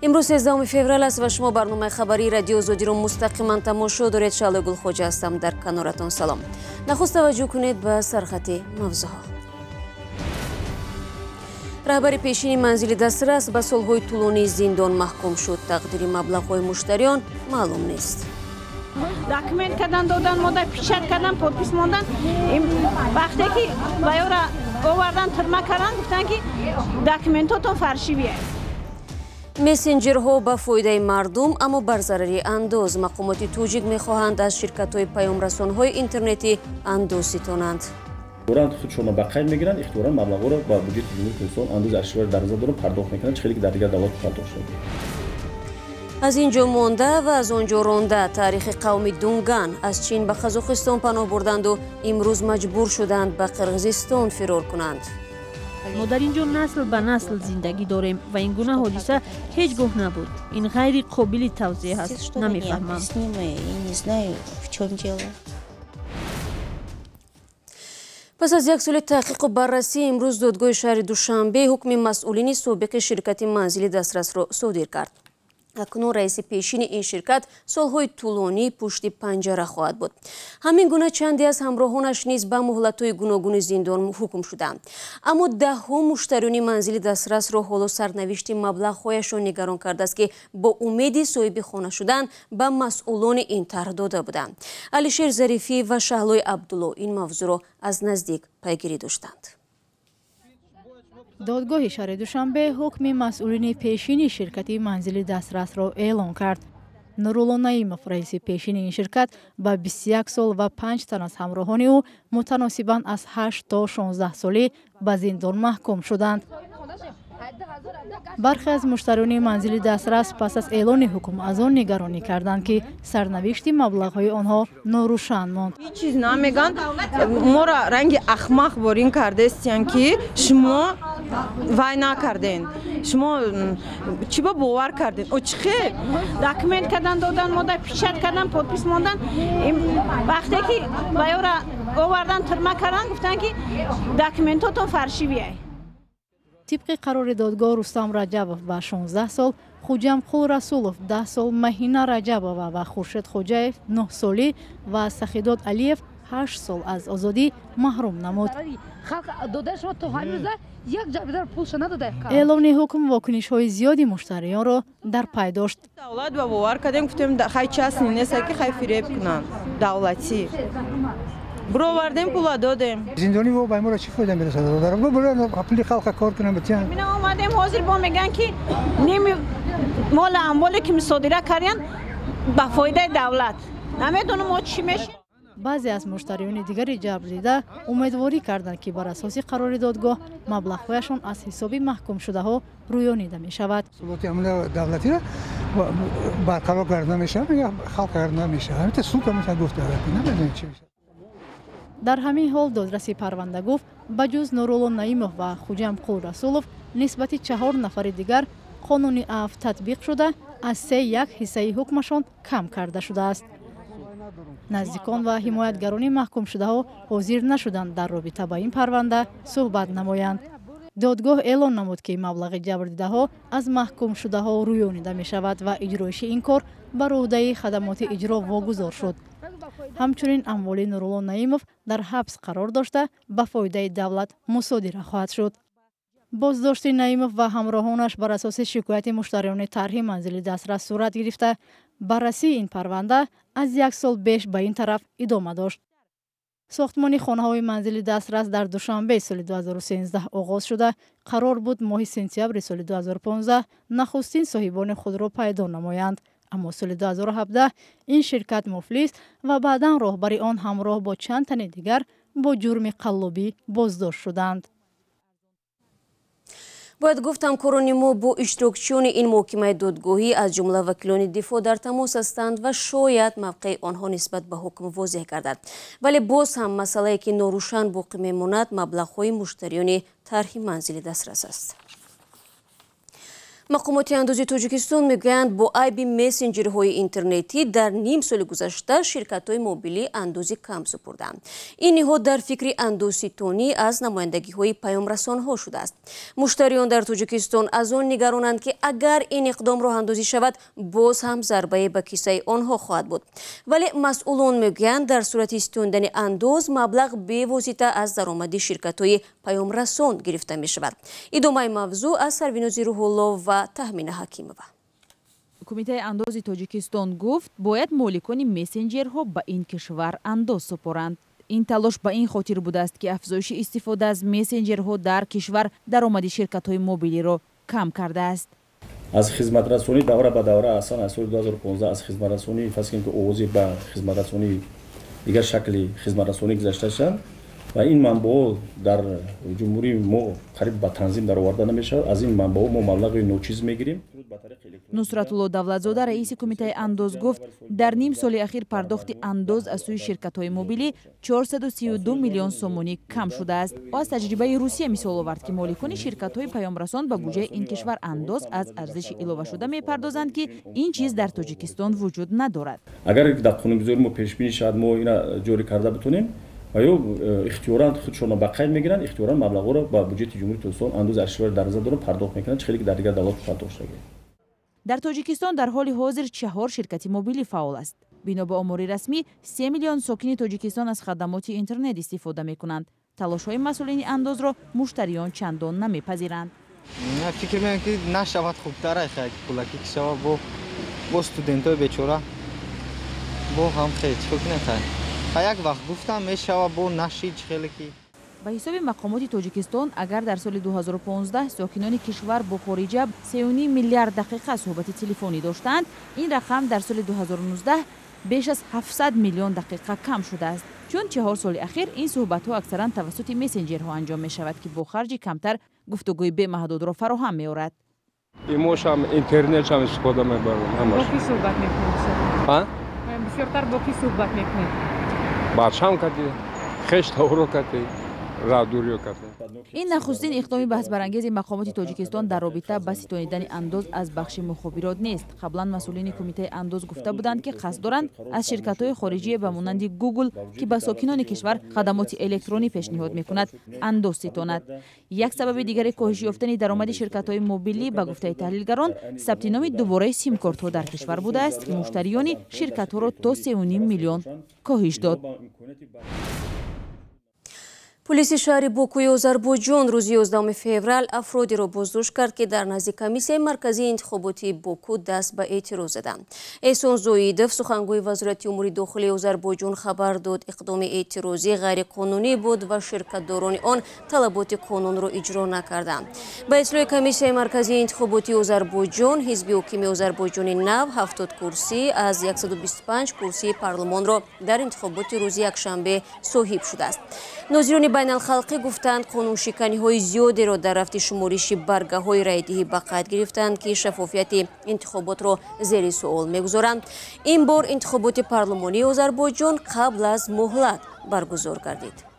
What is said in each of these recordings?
امروز 13 فеврал است و شما برنامه خبری رادیو آزادی رو مستقیما تماشا دارید. شعله گلخوجه هستم. در کنارتون سلام. نخست توجه کنید به سرخط موضوعها. رهبر پیشین منزلی دسترس به سالهای طولانی زندان محکوم شد. تقدیر مبلغ‌های مشتریان معلوم نیست. داکمنت کردن دادن ماده پیشت کردن پودپیس ماندن وقتی که بایورا آوردن ترمه کردن گفتن که داکمنتاتون فرشی بیاید. месенҷерҳо ба фоидаи мардум аммо бар зарари андоз. мақомоти тоҷик мехоҳанд аз ширкатҳои паёмрасонҳои интернетӣ андоз ситонанд. худшона ба қайд мегиранд, ихтиёран маблағҳоро ба буҷети ҷумҳурии Тоҷикистон андози аршивари дароза дорад пардохт мекунанд, чӣ хеле ки дар дигар давлатҳо пардохт шуда. аз ин ҷо монда ва аз он ҷо ронда таърихи қавми дунган аз чин ба қазоқистон паноҳ бурданду имрӯз маҷбур шуданд ба қирғизистон фирор кунанд. ما در اینجا نسل به نسل زندگی داریم و این گونه حادثه هیچگاه نبود. این غیر قابل توضیح است. نمیفهمم. پس از یک سال تحقیق و بررسی امروز دادگاه شهر دوشنبه حکم مسئولین سابق شرکت منزلی دسترس را صادر کرد. اکنون رئیس پیشین این شرکت سالهای طولانی پشت پنجره خواهد بود. همین گونه چندی از همراهانش نیز به مهلت‌های گوناگون زندان حکم شدند. اما ده‌ها مشتریان منزل دسترس را حالا سرنوشت مبلغ‌هایشان نگران کرده است که با امید صاحب خانه شدن به مسئولان این طرح داده بودند. علیشیر ظریفی و شهلای عبدالله این موضوع را از نزدیک پیگیری داشتند. دادگاه شهر دوشنبه حکم مسئولین پیشین شرکت منزلی دسترس را اعلام کرد. نورالله نعیمов رئیس پیشین این شرکت با 21 سال و 5 تن از همراهان او متناسباً از 8 تا 16 سالی به زندان محکوم شدند. برخی از مشتریان منزلی دسترس پس از اعلان حکم از آن نگرانی کردند که سرنوشت مبلغ‌های آنها ناروشن ماند. هیچ چیز نمیگن. ما را رنگ احمق بارین کرده استین که شما وای نکردین. شما چی با باور کردین؟ او چی خیر؟ داکمنت کردن دادن ماده پیشت کردن پودپیس ماندن وقتی که بایورا آوردن ترمه کردن گفتن که داکمنتاتون فرشی بیاید. طبق قرار دادگاه رستم رجبов با 16 سال، خوجم قول رسولов 10 سال، مهینه رجبова و خورشید خوجاев 9 سالی و سخیداد علیев 8 سال از آزادی محروم نمود. اعلان حکم واکنش‌های زیادی مشتریان را در پی داشت. دولت با باور کردیم گفتیم خیلی چیزی نیست که خیلی فریب کنن دولتی. برآوردیم پول دادیم. زندانی و با ما را چی فایده میرسه؟ دارم برای پول خلق کار کنم بتیان. من اومدیم حاضر با میگن که نمی مال اموالی که مصادره کردن با فایده دولت. نمیدونم ما چی میشه. بعضی از مشتریان دیگری جبر دیده امیدواری کردند که بر اساس قرار دادگاه مبلغ‌هایشان از حساب محکوم شده ها رویانیده می شود. ثبات عمل دولتی را برقرار کردن میشه یا خلق کردن میشه. البته سود میشه گفت نمیدونم چی میشه. در همین حال دادرسی پرونده گفت بجز نورالله نعیمов و خوجم قول رسولов نسبت 4 نفر دیگر قانون عفو تطبیق شده از 3/1 حصه حکمشان کم کرده شده است. نزدیکان و حمایتگران محکوم شده ها حاضر نشدند در رابطه با این پرونده صحبت نمایند. دادگاه اعلان نمود که مبلغ جبر دیده ها از محکوم شده ها رویانیده می شود و اجرایش این کار بر عهده خدمات اجرا واگذار شد. همچنین اموال نورالله نعیمов در حبس قرار داشته به فایده دولت مصادره خواهد شد. بازداشت نعیمов و همراهانش بر اساس شکایت مشتریان طرح منزلی دسترس صورت گرفته. بررسی این پرونده از 1 سال بیش به این طرف ادامه داشت. ساختمان خانه‌های منزلی دسترس در دوشنبه سال 2013 آغاز شده قرار بود ماه سپتامبر سال 2015 نخستین صاحبان خود را پیدا نمایند. اما سال 2017 این شرکت مفلس و بعداً راهبر آن همراه با چند تن دیگر با جرم قلابی بازداشت شدند. باید گفتم همکاران ما با اشتراکچیان این محکمه دادگاهی از جمله وکیلان دفاع در تماس هستند و شاید موقع آنها نسبت به حکم واضح گردد. ولی باز هم مسئله که ناروشن باقی میماند مبلغ‌های مشتریان طرح منزلی دسترس است. мақомоти андози тоҷикистон мегӯянд бо айби месенҷерҳои интернетӣ дар ним соли гузашта ширкатҳои мобилӣ андози кам супурданд. Ин ниҳод дар фикри андозситонӣ аз намояндагиҳои паёмрасонҳо шудааст. муштариён дар тоҷикистон аз он нигаронанд ки агар ин иқдом роҳ андозӣ шавад, боз ҳам зарбае ба киссаи онҳо хоҳад буд. вале масъулон мегӯянд дар сурати истонидани андоз маблағ бевосита аз даромади ширкатҳои паёмрасон гирифта мешавад. идомаи мавзӯъ аз Сарвинози Рӯҳулло ва Таҳмина Ҳакимова. Кумитаи андози Тоҷикистон гуфт, бояд моликони месенҷерҳо ба ин кишвар андоз супоранд. ин талош ба ин хотир будааст ки афзоиши истифода аз месенҷерҳо дар кишвар даромади ширкатҳои мобилиро кам кардааст. аз хизматрасонӣ давра ба давра аслан аз соли 2015 аз хизматрасонӣ фарз кунем ки овози ба хизматрасонӣ дигар шакли хизматрасонӣ гузашта шуданд ва ин манбаъо дар ҷумҳурии мо қариб ба танзим дароварда намешавад. аз ин манбаъо мо маблағи ночиз мегирем. Нусратулло Давлатзода раиси кумитаи андоз гуфт, дар ним соли ахир пардохти андоз аз сӯи ширкатҳои мобилӣ 432 миллион сомонӣ кам шудааст. ӯ аз таҷрибаи Русия мисол овард ки моликони ширкатҳои паёмрасон ба буҷаи ин кишвар андоз аз арзиши иловашуда мепардозанд ки ин чиз дар Тоҷикистон вуҷуд надорад. агар дар қонунгузорӣ мо пешбинӣ шавад, мо ина ҷорӣ карда битонем ва ё ихтиёран худшонро ба қайд мегиранд, ихтиёран маблағҳоро ба буҷети ҷумҳурии Тоҷикистон андози аршивари дароза дорад пардохт мекунанд, чӣ хеле ки дар дигар давлатҳо пардохт шуда. дар Тоҷикистон дар ҳоли ҳозир 4 ширкати мобилӣ фаъол аст. бино ба омори расмӣ 3 миллион сокини Тоҷикистон аз хадамоти интернет истифода мекунанд. талошҳои масъулини андозро муштариён чандон намепазиранд. фикр мекунам ки нашавад хубтар пулаки кишава бо студентҳои бечора бо ҳам хел фикр мекунам. як вақт гуфтам мешава бо нашид хеле ки ба ҳисоби мақомоти Тоҷикистон, агар дар соли 2015 сокинони кишвар бо хориҷа 3.5 миллиард дақиқа суҳбати телефонӣ доштанд, ин рақам дар соли 2019 беш аз 700 миллион дақиқа кам шудааст. чун 4 соли ахир ин суҳбатҳо аксаран тавассути месенҷерҳо анҷом мешавад ки бо харҷи камтар гуфтугӯи бемаҳдудро фароҳам меорад. имошам интернет ҳам истифода мебарам. Бо ки суҳбат мекунед? бисёртар бо ки суҳбат мекунед? бачам кади хештаҳоро кади радуриё кади. ин нахустин иқдоми баҳсбарангези мақомоти Тоҷикистон дар робита ба ситонидани андоз аз бахши мухобирот нест. қаблан масъулини кумитаи андоз гуфта буданд ки қасд доранд аз ширкатҳои хориҷие ба монанди Google ки ба сокинони кишвар хадамоти электронӣ пешниҳод мекунад, андоз ситонад. як сабаби дигари коҳиши ёфтани даромади ширкатҳои мобилӣ ба гуфтаи таҳлилгарон сабти номи дубораи симкортҳо дар кишвар будааст ки муштариёни ширкатҳоро то 3.5 миллион коҳиш дод. پلیس شهر بوکوی آذربایجان روز 11 فوریه افرادی را بازداشت کرد که در نزد کمیسیون مرکزی انتخاباتی بوکو دست به اعتراض زدند. احسان زویدوف سخنگوی وزارت امور داخلی آذربایجان خبر داد اقدام اعتراضی غیر قانونی بود و شرکت‌داران آن طلبات قانون را اجرا نکردند. به اطلاع کمیسیون مرکزی انتخاباتی آذربایجان، حزب حکمی آذربایجان نو 70 کرسی از 125 کرسی پارلمان را در انتخابات روز یکشنبه صاحب شده است. ناظران بین الخلقی گفتند قانونشکنی های زیادی را در رفت شمارش برگه های رایدهی به قید گرفتند که شفافیت انتخابات را زیر سوال میگذارند. این بار انتخابات پارلمانی آذربایجان قبل از مهلت برگزار گردید.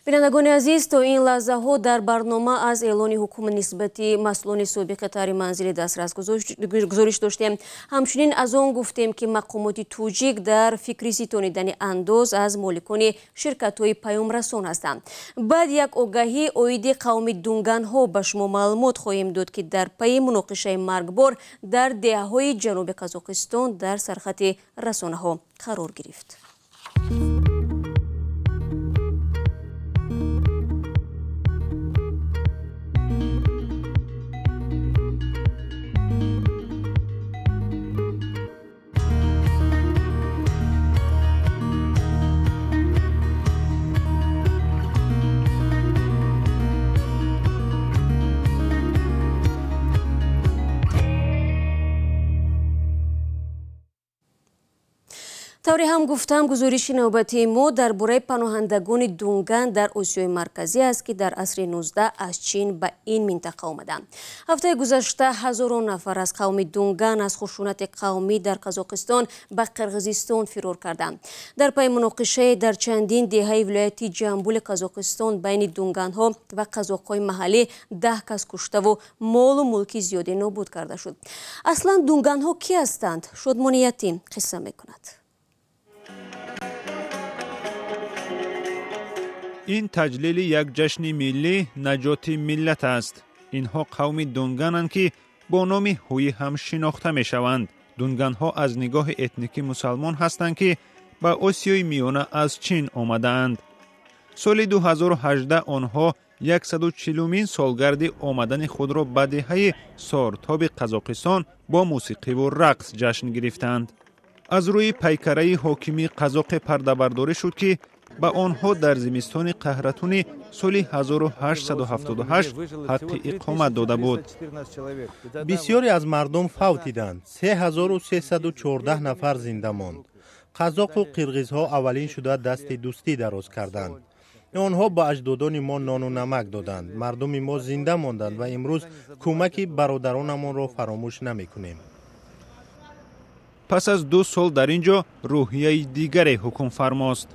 بینندگان عزیز، تا این لحظه ها در برنامه از اعلان حکم نسبتی مسئولان سابق طرح منزلی دسترس گزارش داشتیم. همچنین از آن گفتیم که مقامات توجیک در فکر ستانیدن انداز از مالکان شرکت‌های پیامرسان هستند. بعد یک آگهی عاید قوم دونگان ها به شما معلومات خواهیم داد که در پی مناقشه مرگبار در دهه‌های جنوب قزاقستان در سرخط رسانه ها قرار گرفت. тавре ҳам гуфтам гузориши навбатии мо дар бораи паноҳандагони дунган дар осиёи марказӣ аст ки дар асри 19 аз чин ба ин минтақа омаданд. ҳафтаи гузашта ҳазорон нафар аз қавми дунган аз хушунати қавмӣ дар қазоқистон ба қирғизистон фирор карданд. дар пайи муноқишае дар чандин деҳаи вилояти ҷамбули қазоқистон байни дунганҳо ва қазоқҳои маҳаллӣ 10 кас куштаву молу мулки зиёде нобуд карда шуд. аслан дунганҳо ки ҳастанд? Шодмони Ятим қисса мекунад. ин таҷлили як ҷашни миллӣ наҷоти миллат аст. инҳо қавми дунгананд ки бо номи ҳуӣ ҳам шинохта мешаванд. дунганҳо аз нигоҳи этникӣ мусалмон ҳастанд ки ба осиёи миёна аз чин омадаанд. соли 2018 онҳо 140-мин солгарди омадани худро ба деҳаи сортоби қазоқистон бо мусиқиву рақс ҷашн гирифтанд. аз рӯи пайкараи ҳокими қазоқи пардабардорӣ шуд ки ба онҳо дар зимистони қаҳратуни соли 1878 ҳаққи иқомат дода буд. бисёре аз мардум фавтиданд. 3314 нафар зинда монд. қазоқу қирғизҳо аввалин шуда дасти дӯстӣ дароз карданд. онҳо ба аҷдодони мо нону намак доданд. мардуми мо зинда монданд ва имрӯз кӯмаки бародаронамонро фаромӯш намекунем. пас аз 2 сол дар ин ҷо рӯҳияи дигаре ҳукм фармост.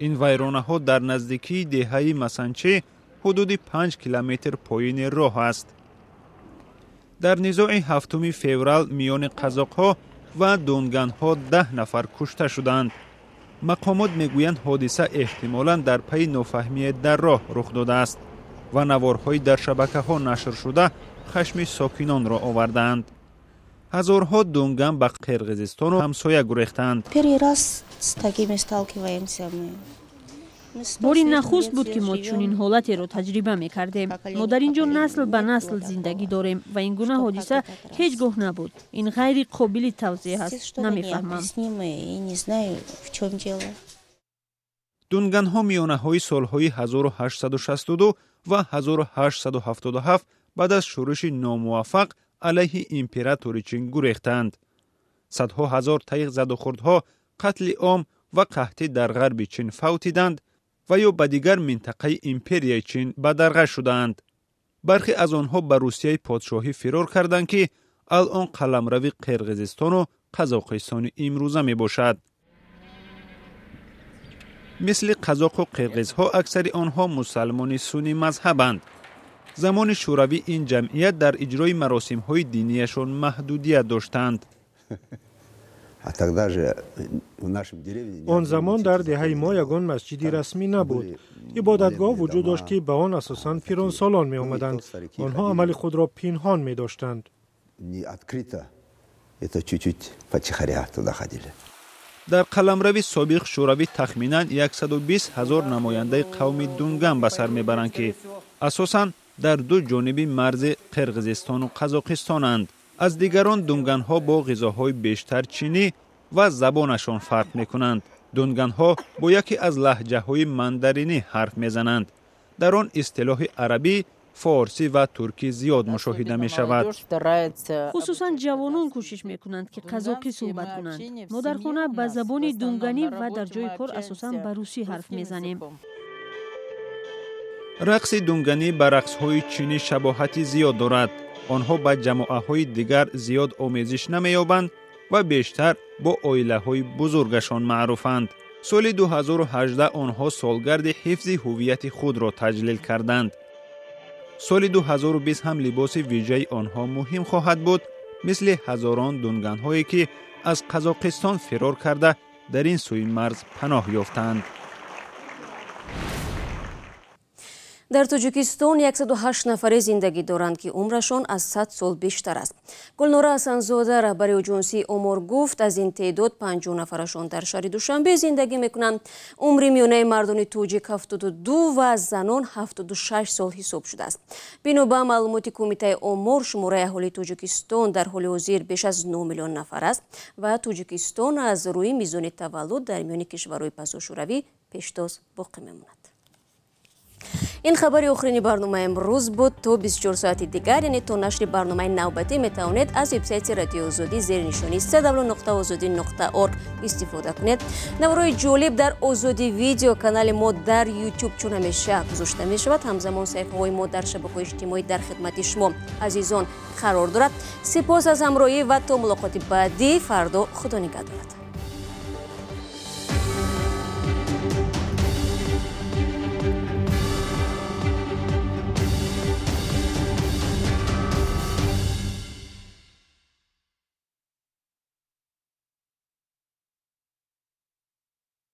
ин вайронаҳо дар наздикии деҳаи масанче ҳудуди 5 километр поини роҳ аст. дар низои 7 феврал миёни қазоқҳо ва дунганҳо 10 нафар кушта шуданд. мақомот мегӯянд ҳодиса эҳтимолан дар пайи нофаҳмие дар роҳ рух додааст ва наворҳои дар шабакаҳо нашр шуда хашми сокинонро овардаанд. ҳазорҳо дунган ба қирғизистону ҳамсоя гурехтанд. бори нахуст буд ки мо чунин ҳолатеро таҷриба мекардем. мо дар ин ҷо насл ба насл зиндагӣ дорем ва ин гуна ҳодиса ҳеҷ гоҳ набуд. ин ғайри қобили тавзеҳ аст. намефаҳмам. дунганҳо миёнаҳои солҳои 1862 ва 1877 баъд аз шӯриши номуваффақ алайҳи императори чин гурехтанд. садҳо ҳазор тайғ задухурдҳо қатли ом ва қаҳтӣ дар ғарби чин фавтиданд ва ё ба дигар минтақаи империяи чин ба дарға шудаанд. бархе аз онҳо ба Русияи подшоҳӣ фирор карданд ки алон қаламрави қирғизистону қазоқистони имрӯза мебошад. мисли қазоқу қирғизҳо аксари онҳо мусалмони сунни мазҳабанд. замони шӯравӣ ин ҷамъият дар иҷрои маросимҳои динияшон маҳдудият доштанд. он замон дар деҳаи мо ягон масҷиди расмӣ набуд. ибодатгоҳ вуҷуд дошт ки ба он асосан фиронсолон меомаданд. онҳо амали худро пинҳон медоштанд. дар қаламрави собиқ шӯравӣ тахминан 120 000 намояндаи қавми дунган ба сар мебаранд ки асосан дар ду ҷониби марзи қирғизистону қазоқистонанд. аз дигарон дунганҳо бо ғизоҳои бештар чинӣ ва забонашон фарқ мекунанд. дунганҳо бо яке аз лаҳҷаҳои мандаринӣ ҳарф мезананд. дар он истилоҳи арабӣ, форсӣ ва туркӣ зиёд мушоҳида мешавад. хусусан ҷавонон кӯшиш мекунанд ки қазоқӣ суҳбат кунанд. мо дар хона ба забони дунганӣ ва дар ҷои кор асосан ба русӣ ҳарф мезанем. рақси дунганӣ ба рақсҳои чинӣ шабоҳати зиёд дорад. онҳо ба ҷамоаҳои дигар зиёд омезиш намеёбанд ва бештар бо оилаҳои бузургашон маъруфанд. соли 2018 онҳо солгарди ҳифзи ҳуввияти худро таҷлил карданд. соли 2020 ҳам либоси виҷаи онҳо муҳим хоҳад буд, мисли ҳазорон дунганҳое ки аз қазоқистон фирор карда дар ин сӯи марз паноҳ ёфтанд. дар Тоҷикистон 108 нафаре зиндагӣ доранд ки умрашон аз 100 сол бештар аст. Гулнора Асанзода раҳбари оҷонсии омор гуфт, аз ин теъдод 50 нафарашон дар шаҳри Душанбе зиндагӣ мекунанд. умри миёнаи мардони тоҷик 72 ва аз занон 76 сол ҳисоб шудааст. бино ба маълумоти кумитаи омор, шумораи аҳолии Тоҷикистон дар ҳоли ҳозир беш аз 9 миллион нафар аст ва Тоҷикистон аз рӯи мизони таваллуд дар миёни кишварҳои пасошӯравӣ пештоз боқӣ мемонад. این خبری آخرین برنامه امروز بود. تو 24 ساعت دیگر یعنی تو نشر برنامه نوبتی میتوانید از وبسایت رادیو آزادی زیر نشانی www.azadi.org استفاده کنید. نوارای جالب در آزادی ویدیو کانال ما در یوتیوب چون همیشه گذاشته می شود. همزمان صفحه های ما در شبکه‌های اجتماعی در خدمت شما عزیزان قرار دارد. سپاس از همراهی و تا ملاقات بعدی. فردا خدا نگهدارت.